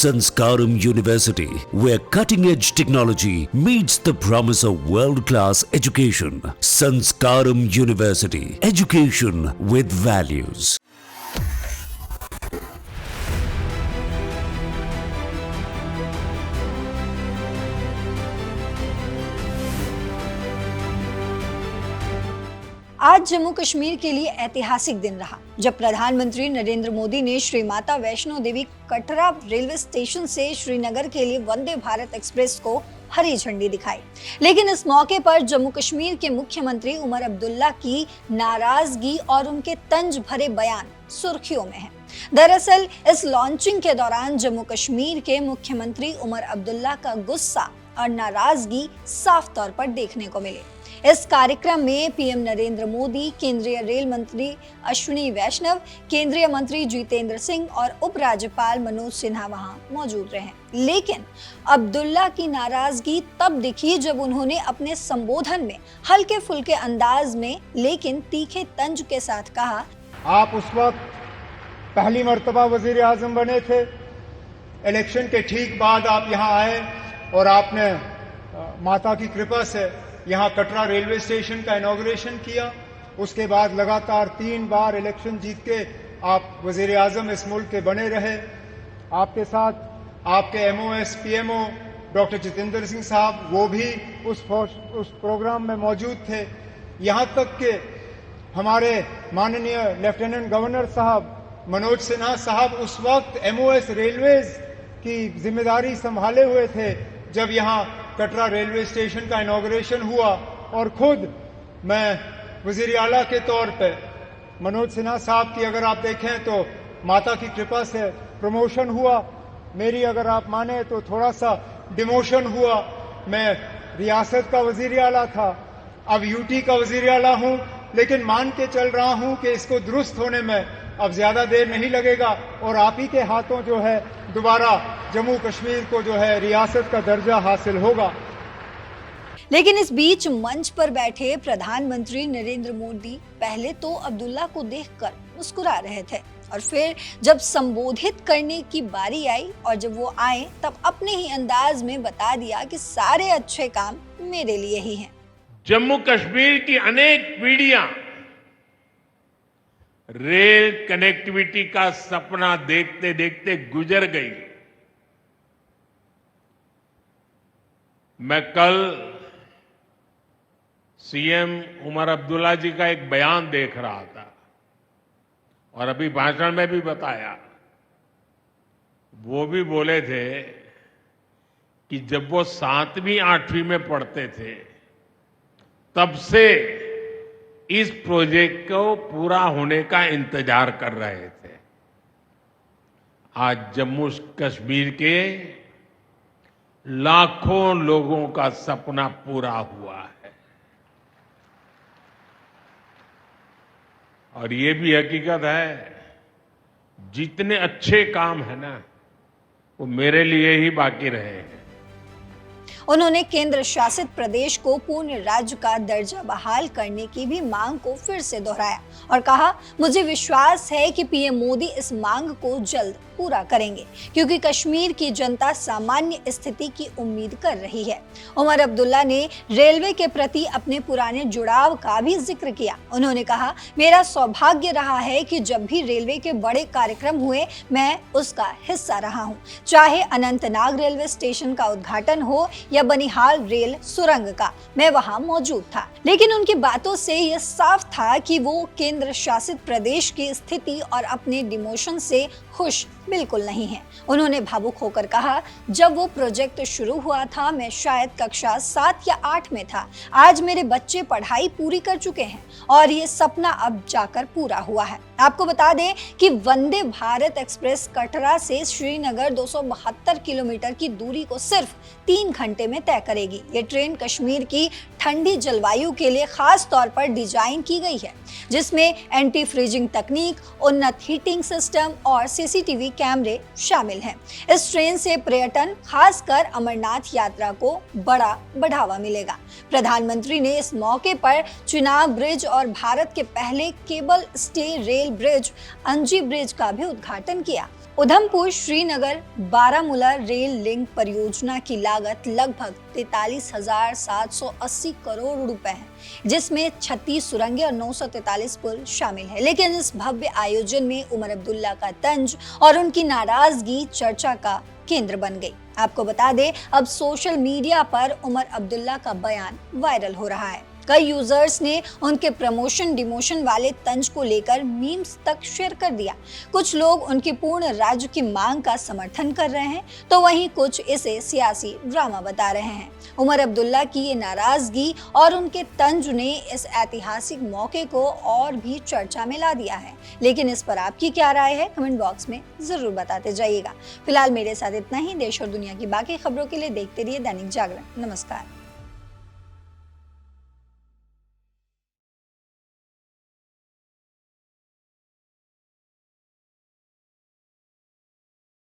Sanskaram University, where cutting-edge technology meets the promise of world-class education. Sanskaram University, education with values. आज जम्मू कश्मीर के लिए ऐतिहासिक दिन रहा जब प्रधानमंत्री नरेंद्र मोदी ने श्री माता वैष्णो देवी कटरा रेलवे स्टेशन से श्रीनगर के लिए वंदे भारत एक्सप्रेस को हरी झंडी दिखाई। लेकिन इस मौके पर जम्मू कश्मीर के मुख्यमंत्री उमर अब्दुल्ला की नाराजगी और उनके तंज भरे बयान सुर्खियों में है। दरअसल इस लॉन्चिंग के दौरान जम्मू कश्मीर के मुख्यमंत्री उमर अब्दुल्ला का गुस्सा और नाराजगी साफ तौर पर देखने को मिले। इस कार्यक्रम में पीएम नरेंद्र मोदी, केंद्रीय रेल मंत्री अश्विनी वैष्णव, केंद्रीय मंत्री जितेंद्र सिंह और उपराज्यपाल मनोज सिन्हा वहां मौजूद रहे। लेकिन अब्दुल्ला की नाराजगी तब दिखी जब उन्होंने अपने संबोधन में हल्के फुल्के अंदाज में लेकिन तीखे तंज के साथ कहा, आप उस वक्त पहली मर्तबा वजीर आजम बने थे। इलेक्शन के ठीक बाद आप यहाँ आए और आपने माता की कृपा से यहाँ कटरा रेलवे स्टेशन का इनॉग्रेशन किया। उसके बाद लगातार 3 बार इलेक्शन जीत के आप वजीर आजम इस मुल्क के बने रहे। आपके साथ आपके MOS PMO doctor Jitendra Singh साहब, वो भी उस प्रोग्राम में मौजूद थे। यहाँ तक कि हमारे माननीय लेफ्टिनेंट गवर्नर साहब मनोज सिन्हा साहब उस वक्त एमओएस रेलवेज की जिम्मेदारी संभाले हुए थे जब यहाँ कटरा रेलवे स्टेशन का इनॉग्रेशन हुआ। और खुद मैं वजीर आला के तौर पे मनोज सिन्हा साहब की अगर आप देखें तो माता की कृपा से प्रमोशन हुआ। मेरी अगर आप माने तो थोड़ा सा डिमोशन हुआ। मैं रियासत का वजीर आला था, अब यूटी का वजीर आला हूं, लेकिन मान के चल रहा हूं कि इसको दुरुस्त होने में अब ज्यादा देर नहीं लगेगा और आप ही के हाथों जो है दोबारा जम्मू कश्मीर को जो है रियासत का दर्जा हासिल होगा। लेकिन इस बीच मंच पर बैठे प्रधानमंत्री नरेंद्र मोदी पहले तो अब्दुल्ला को देखकर मुस्कुरा रहे थे और फिर जब संबोधित करने की बारी आई और जब वो आए तब अपने ही अंदाज में बता दिया कि सारे अच्छे काम मेरे लिए ही हैं। जम्मू कश्मीर की अनेक पीढ़ियां रेल कनेक्टिविटी का सपना देखते देखते गुजर गई। मैं कल सीएम उमर अब्दुल्ला जी का एक बयान देख रहा था और अभी भाषण में भी बताया। वो भी बोले थे कि जब वो 7वीं 8वीं में पढ़ते थे तब से इस प्रोजेक्ट को पूरा होने का इंतजार कर रहे थे। आज जम्मू कश्मीर के लाखों लोगों का सपना पूरा हुआ है और ये भी हकीकत है जितने अच्छे काम है ना वो मेरे लिए ही बाकी रहे हैं। उन्होंने केंद्र शासित प्रदेश को पूर्ण राज्य का दर्जा बहाल करने की भी मांग को फिर से दोहराया और कहा, मुझे विश्वास है कि पीएम मोदी इस मांग को जल्द पूरा करेंगे क्योंकि कश्मीर की जनता सामान्य स्थिति की उम्मीद कर रही है। उमर अब्दुल्ला ने रेलवे के प्रति अपने पुराने जुड़ाव का भी जिक्र किया। उन्होंने कहा, मेरा सौभाग्य रहा है कि जब भी रेलवे के बड़े कार्यक्रम हुए मैं उसका हिस्सा रहा हूं, चाहे अनंतनाग रेलवे स्टेशन का उद्घाटन हो या बनिहाल रेल सुरंग का, मैं वहां मौजूद था। लेकिन उनकी बातों से यह साफ था कि वो केंद्र शासित प्रदेश की स्थिति और अपने डिमोशन से खुश बिल्कुल नहीं है। उन्होंने भावुक होकर कहा, जब वो प्रोजेक्ट शुरू हुआ था मैं शायद कक्षा 7 या 8 में था। आज मेरे बच्चे पढ़ाई पूरी कर चुके हैं और ये सपना अब जाकर पूरा हुआ है। आपको बता दें कि वंदे भारत एक्सप्रेस कटरा से श्रीनगर 272 किलोमीटर की दूरी को सिर्फ 3 घंटे में तय करेगी। ये ट्रेन कश्मीर की ठंडी जलवायु के लिए खास तौर पर डिजाइन की गई है, जिसमें एंटी फ्रीजिंग तकनीक, उन्नत हीटिंग सिस्टम और सीसीटीवी कैमरे शामिल हैं। इस ट्रेन से पर्यटन, खासकर अमरनाथ यात्रा को बड़ा बढ़ावा मिलेगा। प्रधानमंत्री ने इस मौके पर चिनाब ब्रिज और भारत के पहले केबल स्टे रेल ब्रिज अंजी ब्रिज का भी उद्घाटन किया। उधमपुर श्रीनगर बारामूला रेल लिंक परियोजना की लागत लगभग 43,780 करोड़ रुपए है, जिसमें 36 सुरंगें और 943 पुल शामिल है। लेकिन इस भव्य आयोजन में उमर अब्दुल्ला का तंज और उनकी नाराजगी चर्चा का केंद्र बन गई। आपको बता दें, अब सोशल मीडिया पर उमर अब्दुल्ला का बयान वायरल हो रहा है। कई यूजर्स ने उनके प्रमोशन डिमोशन वाले तंज को लेकर मीम्स तक शेयर कर दिया। कुछ लोग उनकी पूर्ण राज्य की मांग का समर्थन कर रहे हैं, तो वहीं कुछ इसे सियासी ड्रामा बता रहे हैं। उमर अब्दुल्ला की ये नाराजगी और उनके तंज ने इस ऐतिहासिक मौके को और भी चर्चा में ला दिया है। लेकिन इस पर आपकी क्या राय है, कमेंट बॉक्स में जरूर बताते जाइएगा। फिलहाल मेरे साथ इतना ही। देश और दुनिया की बाकी खबरों के लिए देखते रहिए दैनिक जागरण। नमस्कार।